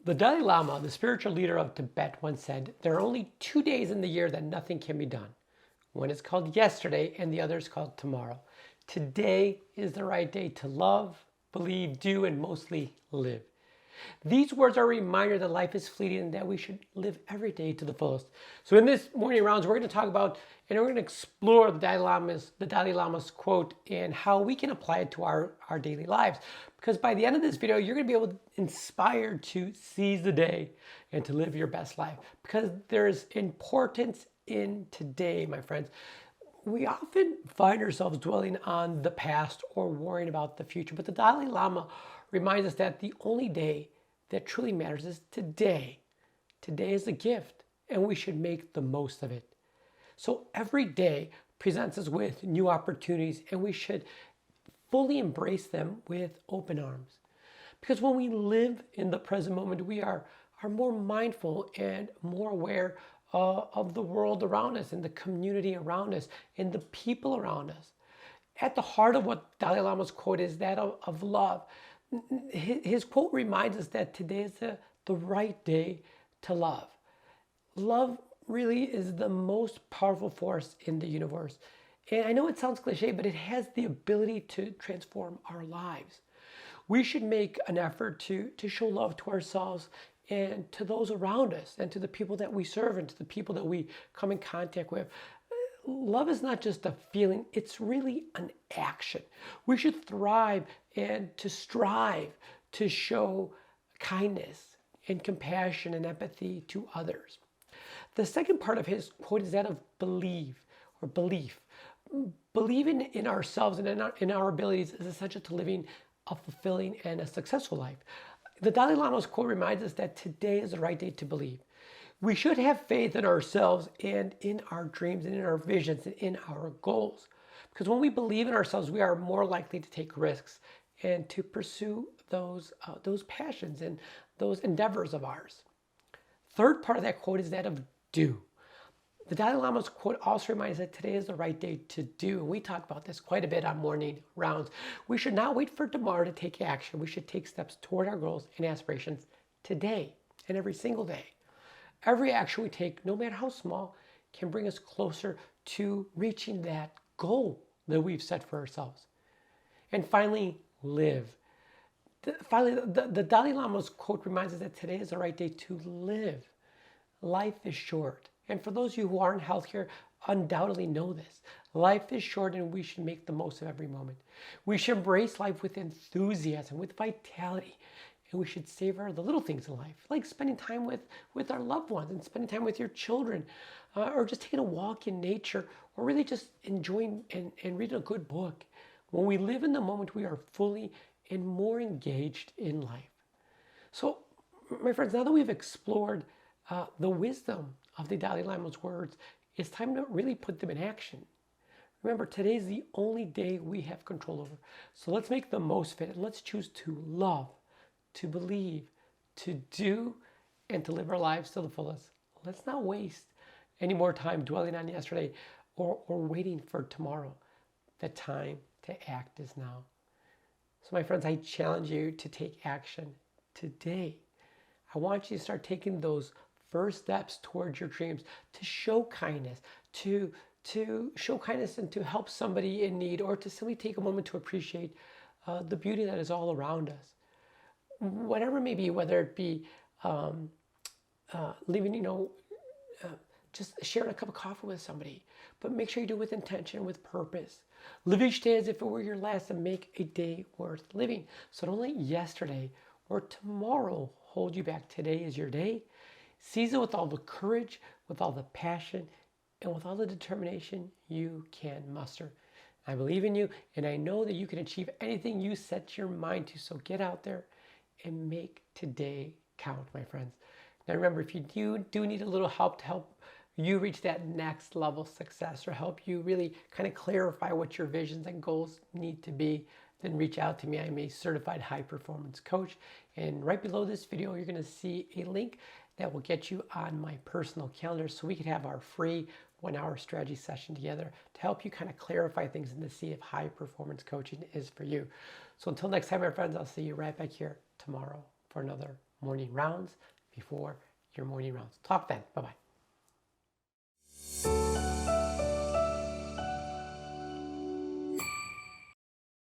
The Dalai Lama, the spiritual leader of Tibet, once said, "There are only 2 days in the year that nothing can be done. One is called yesterday and the other is called tomorrow. Today is the right day to love, believe, do, and mostly live." These words are a reminder that life is fleeting and that we should live every day to the fullest. So in this morning rounds, we're going to talk about and we're going to explore the Dalai Lama's quote and how we can apply it to our daily lives. Because by the end of this video, you're going to be able to inspire to seize the day and to live your best life. Because there's importance in today, my friends. We often find ourselves dwelling on the past or worrying about the future, but the Dalai Lama reminds us that the only day that truly matters is today. Today is a gift, and we should make the most of it. So every day presents us with new opportunities, and we should fully embrace them with open arms. Because when we live in the present moment, we are more mindful and more aware of the world around us and the community around us and the people around us. At the heart of what Dalai Lama's quote is that of love. His quote reminds us that today is the right day to love. Love really is the most powerful force in the universe. And I know it sounds cliche, but it has the ability to transform our lives. We should make an effort to show love to ourselves and to those around us and to the people that we serve and to the people that we come in contact with. Love is not just a feeling, it's really an action. We should thrive and to strive to show kindness and compassion and empathy to others. The second part of his quote is that of belief. Believing in ourselves and in our abilities is essential to living a fulfilling and a successful life. The Dalai Lama's quote reminds us that today is the right day to believe. We should have faith in ourselves and in our dreams and in our visions and in our goals. Because when we believe in ourselves, we are more likely to take risks and to pursue those passions and those endeavors of ours. Third part of that quote is that of do. The Dalai Lama's quote also reminds us that today is the right day to do. And we talk about this quite a bit on morning rounds. We should not wait for tomorrow to take action. We should take steps toward our goals and aspirations today and every single day. Every action we take, no matter how small, can bring us closer to reaching that goal that we've set for ourselves. And finally, live. The Dalai Lama's quote reminds us that today is the right day to live. Life is short. And for those of you who are in healthcare, undoubtedly know this. Life is short and we should make the most of every moment. We should embrace life with enthusiasm, with vitality. And we should savor the little things in life, like spending time with our loved ones and spending time with your children, or just taking a walk in nature, or really just enjoying and reading a good book. When we live in the moment, we are fully and more engaged in life. So, my friends, now that we've explored the wisdom of the Dalai Lama's words, it's time to really put them in action. Remember, today is the only day we have control over. So let's make the most of it. Let's choose to love, to believe, to do, and to live our lives to the fullest. Let's not waste any more time dwelling on yesterday or waiting for tomorrow. The time to act is now. So my friends, I challenge you to take action today. I want you to start taking those first steps towards your dreams, to show kindness, to show kindness and to help somebody in need, or to simply take a moment to appreciate the beauty that is all around us. Whatever it may be, whether it be leaving, just sharing a cup of coffee with somebody, but make sure you do it with intention, with purpose. Live each day as if it were your last and make a day worth living. So don't let yesterday or tomorrow hold you back. Today is your day. Seize it with all the courage, with all the passion, and with all the determination you can muster. I believe in you, and I know that you can achieve anything you set your mind to. So get out there and make today count, my friends. Now remember, if you do need a little help to help you reach that next level success, or help you really kind of clarify what your visions and goals need to be, then reach out to me. I'm a certified high performance coach. And right below this video, you're going to see a link that will get you on my personal calendar so we can have our free 1-hour strategy session together to help you kind of clarify things and to see if high performance coaching is for you. So until next time, my friends, I'll see you right back here tomorrow for another morning rounds before your morning rounds. Talk then. Bye-bye.